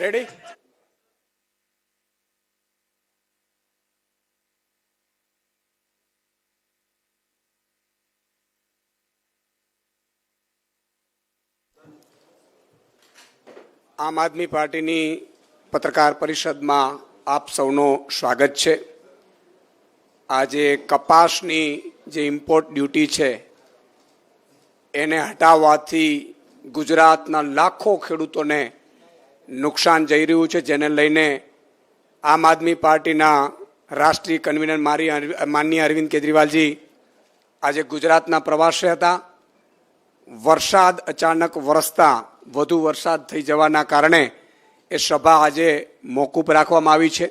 Ready? આમ આદમી પાર્ટીની પત્રકાર પરિષદમાં આપ સૌનો સ્વાગત છે. આજે કપાસની જે ઇમ્પોર્ટ ડ્યુટી છે એને હટાવવાથી ગુજરાતના લાખો ખેડૂતોને નુકસાન જઈ રહ્યું છે, જેને લઈને આમ આદમી પાર્ટીના રાષ્ટ્રીય કન્વીનર માનનીય અરવિંદ કેજરીવાલજી આજે ગુજરાતના પ્રવાસે હતા. વરસાદ અચાનક વરસતા વધુ વરસાદ થઈ જવાના કારણે એ સભા આજે મોકૂફ રાખવામાં આવી છે.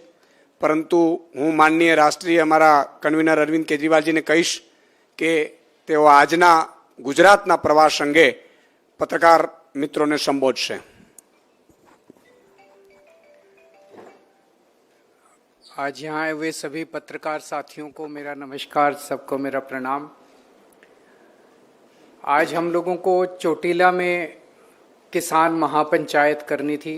પરંતુ હું માનનીય રાષ્ટ્રીય અમારા કન્વીનર અરવિંદ કેજરીવાલજીને કહીશ કે તેઓ આજના ગુજરાતના પ્રવાસ અંગે પત્રકાર મિત્રોને સંબોધશે. आज यहाँ आए हुए सभी पत्रकार साथियों को मेरा नमस्कार, सबको मेरा प्रणाम. आज हम लोगों को चोटीला में किसान महापंचायत करनी थी.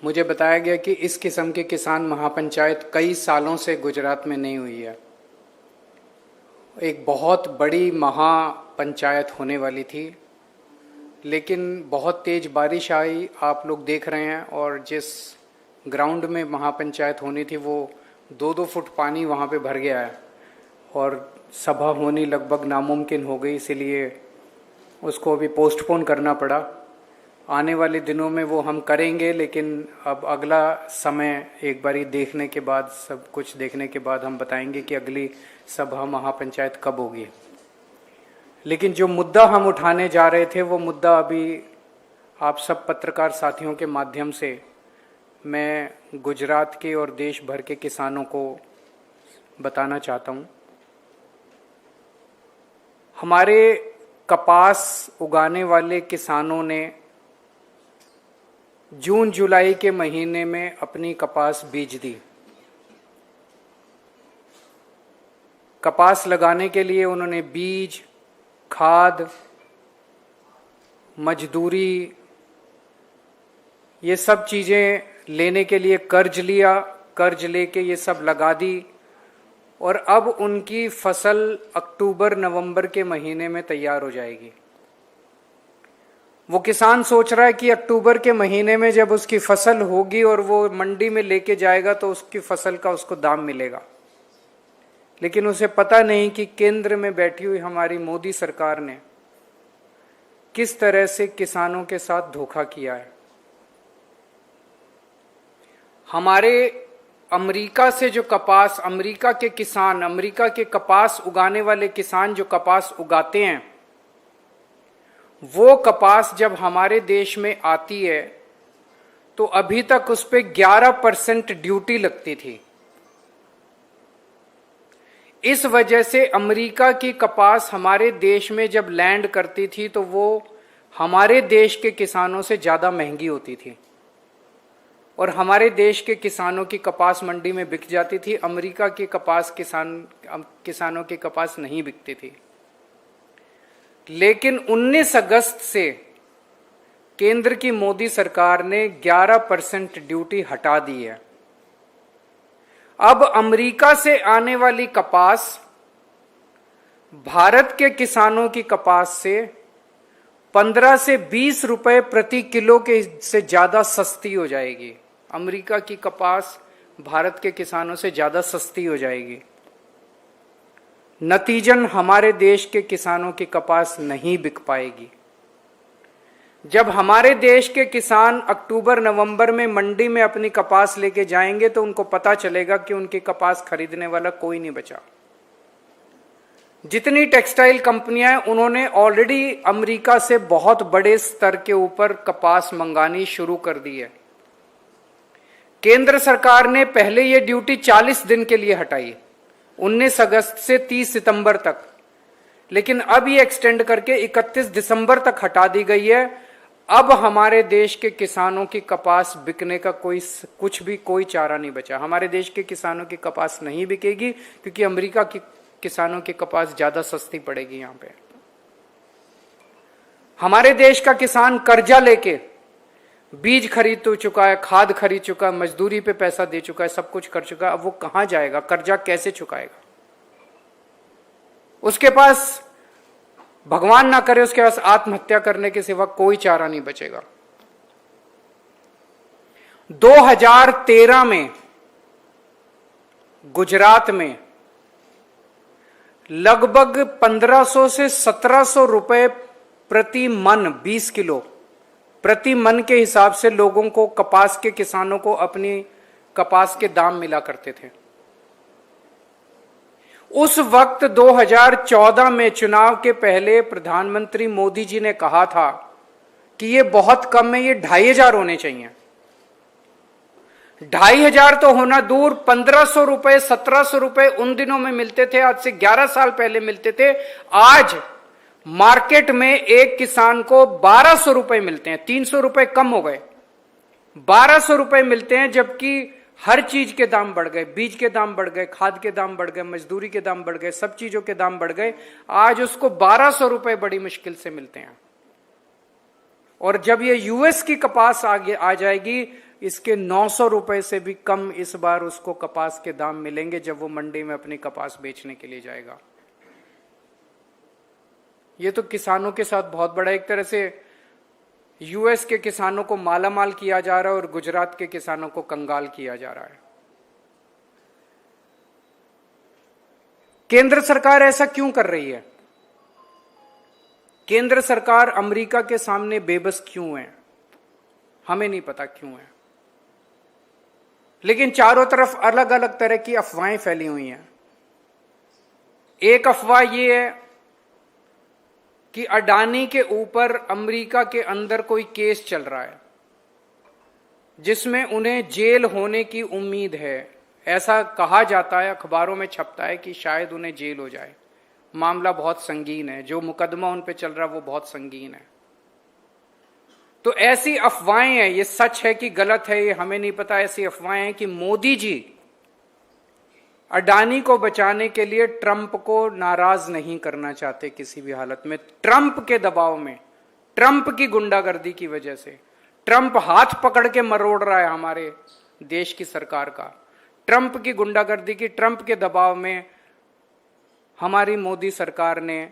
मुझे बताया गया कि इस किस्म की किसान महापंचायत कई सालों से गुजरात में नहीं हुई है. एक बहुत बड़ी महापंचायत होने वाली थी, लेकिन बहुत तेज बारिश आई, आप लोग देख रहे हैं. और जिस ग्राउंड में महापंचायत होनी थी वो 2-2 फुट पानी वहाँ पे भर गया है और सभा होनी लगभग नामुमकिन हो गई. इसीलिए उसको अभी पोस्टपोन करना पड़ा. आने वाले दिनों में वो हम करेंगे, लेकिन अब अगला समय एक बारी देखने के बाद, सब कुछ देखने के बाद हम बताएंगे कि अगली सभा महापंचायत कब होगी. लेकिन जो मुद्दा हम उठाने जा रहे थे वो मुद्दा अभी आप सब पत्रकार साथियों के माध्यम से मैं गुजरात के और देश भर के किसानों को बताना चाहता हूँ. हमारे कपास उगाने वाले किसानों ने जून जुलाई के महीने में अपनी कपास बीज दी. कपास लगाने के लिए उन्होंने बीज, खाद, मजदूरी, ये सब चीज़ें लेने के लिए कर्ज लिया. कर्ज लेके ये सब लगा दी और अब उनकी फसल अक्टूबर नवंबर के महीने में तैयार हो जाएगी. वो किसान सोच रहा है कि अक्टूबर के महीने में जब उसकी फसल होगी और वो मंडी में लेके जाएगा तो उसकी फसल का उसको दाम मिलेगा. लेकिन उसे पता नहीं कि केंद्र में बैठी हुई हमारी मोदी सरकार ने किस तरह से किसानों के साथ धोखा किया है. हमारे अमेरिका से जो कपास, अमेरिका के किसान, अमेरिका के कपास उगाने वाले किसान जो कपास उगाते हैं, वो कपास जब हमारे देश में आती है तो अभी तक उस पे 11% ड्यूटी लगती थी. इस वजह से अमेरिका की कपास हमारे देश में जब लैंड करती थी तो वो हमारे देश के किसानों से ज्यादा महंगी होती थी और हमारे देश के किसानों की कपास मंडी में बिक जाती थी. अमेरिका की कपास किसानों की कपास नहीं बिकती थी. लेकिन 19 अगस्त से केंद्र की मोदी सरकार ने 11% ड्यूटी हटा दी है. अब अमेरिका से आने वाली कपास भारत के किसानों की कपास से 15 से 20 रुपए प्रति किलो के से ज्यादा सस्ती हो जाएगी. अमेरिका की कपास भारत के किसानों से ज्यादा सस्ती हो जाएगी. नतीजन हमारे देश के किसानों की कपास नहीं बिक पाएगी. जब हमारे देश के किसान अक्टूबर नवंबर में मंडी में अपनी कपास लेके जाएंगे तो उनको पता चलेगा कि उनकी कपास खरीदने वाला कोई नहीं बचा. जितनी टेक्सटाइल कंपनियां हैं उन्होंने ऑलरेडी अमेरिका से बहुत बड़े स्तर के ऊपर कपास मंगानी शुरू कर दी है. केंद्र सरकार ने पहले ये ड्यूटी 40 दिन के लिए हटाई, 19 अगस्त से 30 सितंबर तक, लेकिन अब ये एक्सटेंड करके 31 दिसंबर तक हटा दी गई है. अब हमारे देश के किसानों की कपास बिकने का कोई चारा नहीं बचा. हमारे देश के किसानों की कपास नहीं बिकेगी क्योंकि अमेरिका की किसानों की कपास ज्यादा सस्ती पड़ेगी. यहां पे हमारे देश का किसान कर्जा लेके बीज खरीद तो चुका है, खाद खरीद चुका है, मजदूरी पे पैसा दे चुका है, सब कुछ कर चुका है। अब वो कहां जाएगा, कर्जा कैसे चुकाएगा? उसके पास, भगवान ना करे, उसके पास आत्महत्या करने के सिवा कोई चारा नहीं बचेगा। 2013 में गुजरात में लगभग 1500 से 1700 रुपए प्रति मन, 20 किलो प्रति मन के हिसाब से लोगों को, कपास के किसानों को अपनी कपास के दाम मिला करते थे। उस वक्त 2014 में चुनाव के पहले प्रधानमंत्री मोदी जी ने कहा था कि ये बहुत कम है, ये 2500 होने चाहिए। 2500 तो होना दूर, 1500 रुपए, 1700 रुपए उन दिनों में मिलते थे, आज से 11 साल पहले मिलते थे। आज मार्केट में एक किसान को 1200 रुपए मिलते हैं, 300 रुपए कम हो गए, 1200 रुपए मिलते हैं, जबकि हर चीज के दाम बढ़ गए, बीज के दाम बढ़ गए, खाद के दाम बढ़ गए, मजदूरी के दाम बढ़ गए, सब चीजों के दाम बढ़ गए। आज उसको 1200 रुपए बड़ी मुश्किल से मिलते हैं। और जब ये यूएस की कपास आगे आ जाएगी, इसके 900 रुपए से भी कम इस बार उसको कपास के दाम मिलेंगे जब वो मंडी में अपनी कपास बेचने के लिए जाएगा। ये तो किसानों के साथ बहुत बड़ा, एक तरह से यूएस के किसानों को मालामाल किया जा रहा है और गुजरात के किसानों को कंगाल किया जा रहा है। केंद्र सरकार ऐसा क्यों कर रही है? केंद्र सरकार अमेरिका के सामने बेबस क्यों है? हमें नहीं पता क्यों है, लेकिन चारों तरफ अलग अलग तरह की अफवाहें फैली हुई हैं। एक अफवाह यह है कि अडानी के ऊपर अमेरिका के अंदर कोई केस चल रहा है जिसमें उन्हें जेल होने की उम्मीद है। ऐसा कहा जाता है, अखबारों में छपता है कि शायद उन्हें जेल हो जाए। मामला बहुत संगीन है, जो मुकदमा उन पे चल रहा है वो बहुत संगीन है। तो ऐसी अफवाहें हैं, ये सच है कि गलत है ये हमें नहीं पता। ऐसी अफवाहें हैं कि मोदी जी अडानी को बचाने के लिए ट्रंप को नाराज नहीं करना चाहते किसी भी हालत में। ट्रंप के दबाव में, ट्रंप की गुंडागर्दी की वजह से, ट्रंप हाथ पकड़ के मरोड़ रहा है हमारे देश की सरकार का। ट्रंप की गुंडागर्दी की, ट्रंप के दबाव में हमारी मोदी सरकार ने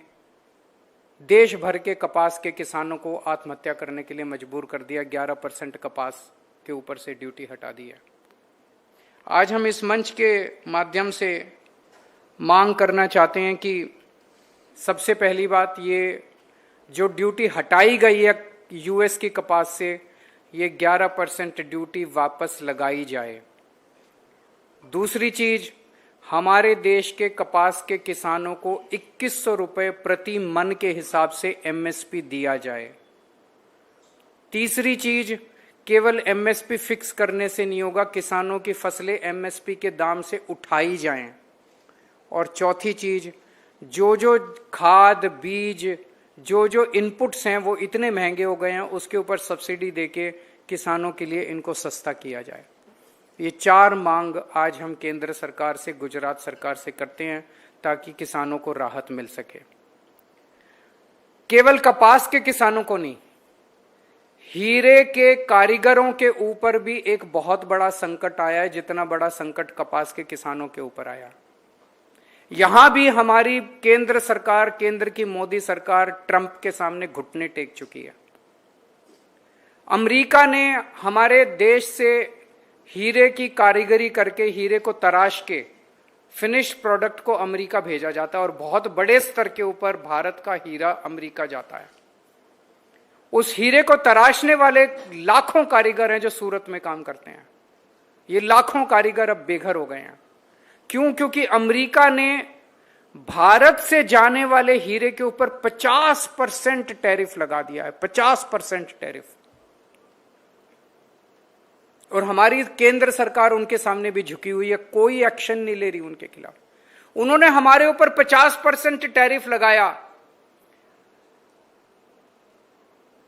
देश भर के कपास के किसानों को आत्महत्या करने के लिए मजबूर कर दिया। 11% कपास के ऊपर से ड्यूटी हटा दी है। आज हम इस मंच के माध्यम से मांग करना चाहते हैं कि सबसे पहली बात, ये जो ड्यूटी हटाई गई है यूएस की कपास से, ये 11% ड्यूटी वापस लगाई जाए। दूसरी चीज, हमारे देश के कपास के किसानों को 2100 रुपए प्रति मन के हिसाब से एमएसपी दिया जाए। तीसरी चीज, केवल एमएसपी फिक्स करने से नहीं होगा, किसानों की फसलें एमएसपी के दाम से उठाई जाएं। और चौथी चीज, जो खाद, बीज, जो इनपुट्स हैं वो इतने महंगे हो गए हैं, उसके ऊपर सब्सिडी देके किसानों के लिए इनको सस्ता किया जाए। ये 4 मांग आज हम केंद्र सरकार से, गुजरात सरकार से करते हैं ताकि किसानों को राहत मिल सके। केवल कपास के किसानों को नहीं, हीरे के कारीगरों के ऊपर भी एक बहुत बड़ा संकट आया है, जितना बड़ा संकट कपास के किसानों के ऊपर आया। यहां भी हमारी केंद्र सरकार, केंद्र की मोदी सरकार ट्रंप के सामने घुटने टेक चुकी है। अमेरिका ने हमारे देश से हीरे की कारीगरी करके, हीरे को तराश के फिनिश्ड प्रोडक्ट को अमेरिका भेजा जाता है और बहुत बड़े स्तर के ऊपर भारत का हीरा अमेरिका जाता है। उस हीरे को तराशने वाले लाखों कारीगर हैं जो सूरत में काम करते हैं। ये लाखों कारीगर अब बेघर हो गए हैं। क्यों? क्योंकि अमेरिका ने भारत से जाने वाले हीरे के ऊपर 50% टैरिफ लगा दिया है, 50% टैरिफ। और हमारी केंद्र सरकार उनके सामने भी झुकी हुई है, कोई एक्शन नहीं ले रही उनके खिलाफ। उन्होंने हमारे ऊपर 50% टैरिफ लगाया।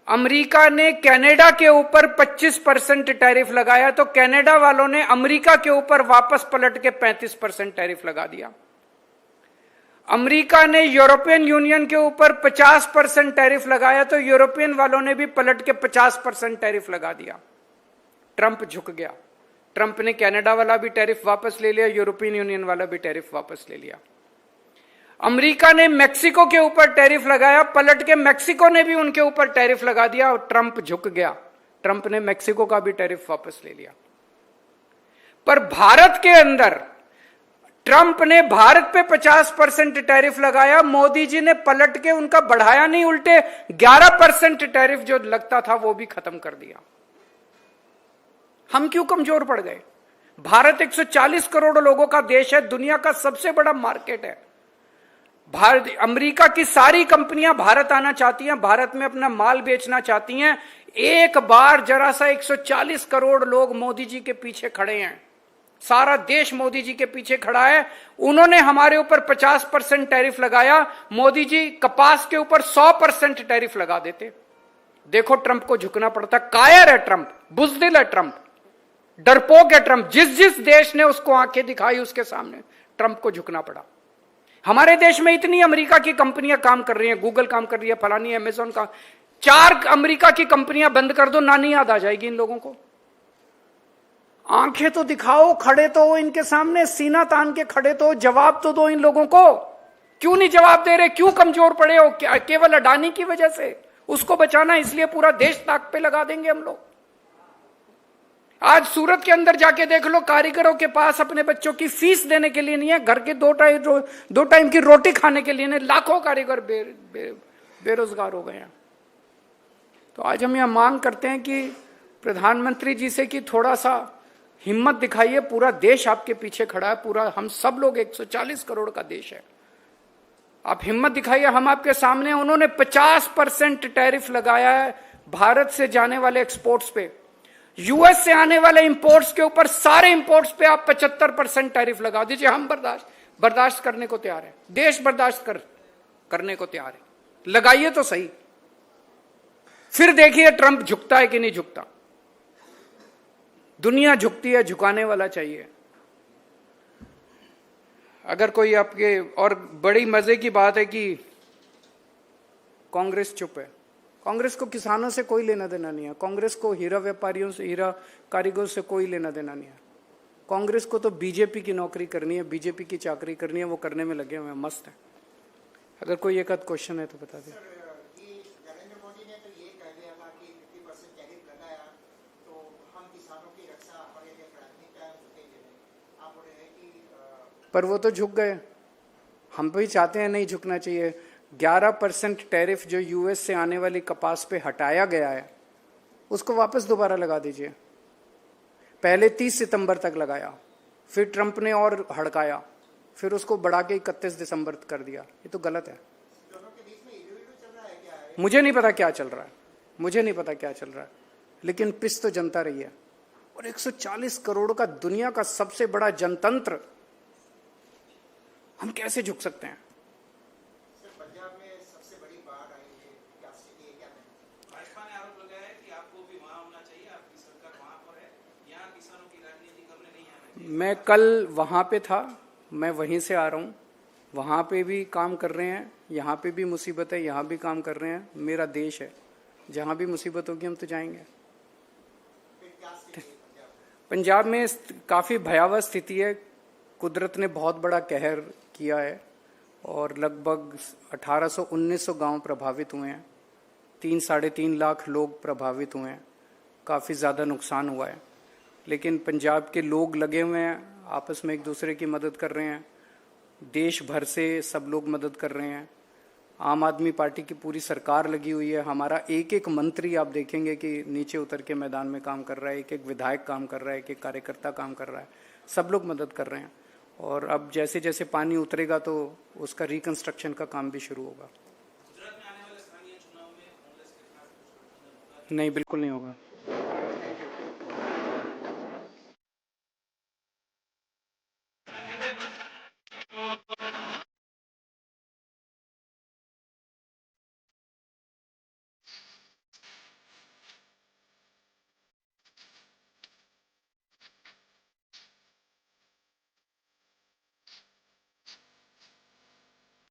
अमेरिका ने कनाडा के ऊपर 25% टैरिफ लगाया, तो कनाडा वालों ने अमेरिका के ऊपर वापस पलट के 35% टैरिफ लगा दिया। अमेरिका ने यूरोपियन यूनियन के ऊपर 50% टैरिफ लगाया तो यूरोपियन वालों ने भी पलट के 50% टैरिफ लगा दिया। ट्रंप झुक गया। ट्रंप ने कनाडा वाला भी टैरिफ वापस ले लिया, यूरोपियन यूनियन वाला भी टैरिफ वापस ले लिया। अमेरिका ने मेक्सिको के ऊपर टैरिफ लगाया, पलट के मेक्सिको ने भी उनके ऊपर टैरिफ लगा दिया और ट्रंप झुक गया। ट्रंप ने मेक्सिको का भी टैरिफ वापस ले लिया। पर भारत के अंदर ट्रंप ने भारत पे 50% टैरिफ लगाया, मोदी जी ने पलट के उनका बढ़ाया नहीं, उल्टे 11% टैरिफ जो लगता था वो भी खत्म कर दिया। हम क्यों कमजोर पड़ गए? भारत 140 करोड़ लोगों का देश है, दुनिया का सबसे बड़ा मार्केट है। भारत, अमेरिका की सारी कंपनियां भारत आना चाहती हैं, भारत में अपना माल बेचना चाहती हैं। एक बार जरा सा 140 करोड़ लोग मोदी जी के पीछे खड़े हैं, सारा देश मोदी जी के पीछे खड़ा है। उन्होंने हमारे ऊपर 50% टैरिफ लगाया, मोदी जी कपास के ऊपर 100% टैरिफ लगा देते। देखो ट्रंप को झुकना पड़ता। कायर है ट्रंप, बुज़दिल है ट्रंप, डरपोक है ट्रंप। जिस जिस देश ने उसको आंखें दिखाई उसके सामने ट्रंप को झुकना पड़ा। हमारे देश में इतनी अमेरिका की कंपनियां काम कर रही हैं, गूगल काम कर रही है, फलानी अमेजोन का। 4 अमेरिका की कंपनियां बंद कर दो, नानी याद आ जाएगी इन लोगों को। आंखें तो दिखाओ, खड़े तो हो इनके सामने, सीना तान के खड़े तो हो, जवाब तो दो इन लोगों को। क्यों नहीं जवाब दे रहे? क्यों कमजोर पड़े हो? केवल अडानी की वजह से? उसको बचाना इसलिए पूरा देश ताक पे लगा देंगे हम लोग। आज सूरत के अंदर जाके देख लो, कारीगरों के पास अपने बच्चों की फीस देने के लिए नहीं है, घर के 2 टाइम की रोटी खाने के लिए नहीं। लाखों कारीगर बेरोजगार हो गए हैं। तो आज हम यह मांग करते हैं कि प्रधानमंत्री जी से कि थोड़ा सा हिम्मत दिखाइए। पूरा देश आपके पीछे खड़ा है, पूरा हम सब लोग 140 करोड़ का देश है। आप हिम्मत दिखाइए, हम आपके सामने। उन्होंने 50% टैरिफ लगाया है भारत से जाने वाले एक्सपोर्ट्स पे। यूएस से आने वाले इंपोर्ट्स के ऊपर, सारे इंपोर्ट्स पे आप 75% टैरिफ लगा दीजिए। हम बर्दाश्त करने को तैयार है, देश बर्दाश्त करने को तैयार है। लगाइए तो सही, फिर देखिए ट्रंप झुकता है कि नहीं झुकता। दुनिया झुकती है, झुकाने वाला चाहिए। अगर कोई आपके, और बड़ी मजे की बात है कि कांग्रेस चुप है। कांग्रेस को किसानों से कोई लेना देना नहीं है, कांग्रेस को हीरा व्यापारियों से, हीरा कारीगरों से कोई लेना देना नहीं है। कांग्रेस को तो बीजेपी की नौकरी करनी है, बीजेपी की चाकरी करनी है, वो करने में लगे हुए हैं, मस्त है। अगर कोई एक आध क्वेश्चन है तो बता दें। नरेंद्र मोदी ने तो ये कह दिया था कि 50% टैरिफ लगाया तो हम किसानों की रक्षा और ये प्राथमिकता झुकेंगे नहीं। आप बोल रहे हैं कि पर वो तो झुक गए। हम भी चाहते हैं नहीं झुकना चाहिए। 11% टैरिफ जो यूएस से आने वाली कपास पे हटाया गया है, उसको वापस दोबारा लगा दीजिए। पहले 30 सितंबर तक लगाया, फिर ट्रंप ने और हड़काया, फिर उसको बढ़ा के 31 दिसंबर कर दिया। ये तो गलत है। दोनों के बीच में चल रहा है क्या है? मुझे नहीं पता क्या चल रहा है, मुझे नहीं पता क्या चल रहा है, लेकिन पिस तो जनता रही है। और 140 करोड़ का दुनिया का सबसे बड़ा जनतंत्र, हम कैसे झुक सकते हैं? पंजाब में सबसे बड़ी बाढ़ आई है, क्या स्थिति है, क्या नहीं? भाजपा ने आरोप लगाया है कि आपको भी वहां होना चाहिए, आपकी सरकार वहां पर है, यहाँ किसानों की राजनीति करने नहीं आना चाहिए। मैं कल वहां पे था, मैं वहीं से आ रहा हूँ। वहां पे भी काम कर रहे हैं, यहाँ पे भी मुसीबत है, यहाँ भी काम कर रहे हैं। मेरा देश है, जहाँ भी मुसीबत होगी हम तो जाएंगे। फिर क्या स्थिति है पंजाब में? पंजाब में काफी भयावह स्थिति है। कुदरत ने बहुत बड़ा कहर किया है और लगभग 1800-1900 गांव प्रभावित हुए हैं। 3-3.5 लाख लोग प्रभावित हुए हैं। काफ़ी ज़्यादा नुकसान हुआ है, लेकिन पंजाब के लोग लगे हुए हैं, आपस में एक दूसरे की मदद कर रहे हैं। देश भर से सब लोग मदद कर रहे हैं। आम आदमी पार्टी की पूरी सरकार लगी हुई है। हमारा एक एक मंत्री आप देखेंगे कि नीचे उतर के मैदान में काम कर रहा है, एक एक विधायक काम कर रहा है, एक एक कार्यकर्ता काम कर रहा है। सब लोग मदद कर रहे हैं। और अब जैसे जैसे पानी उतरेगा तो उसका रिकंस्ट्रक्शन का काम भी शुरू होगा। गुजरात में आने वाले स्थानीय चुनाव में कांग्रेस के खास कुछ गठबंधन होगा? नहीं, बिल्कुल नहीं होगा।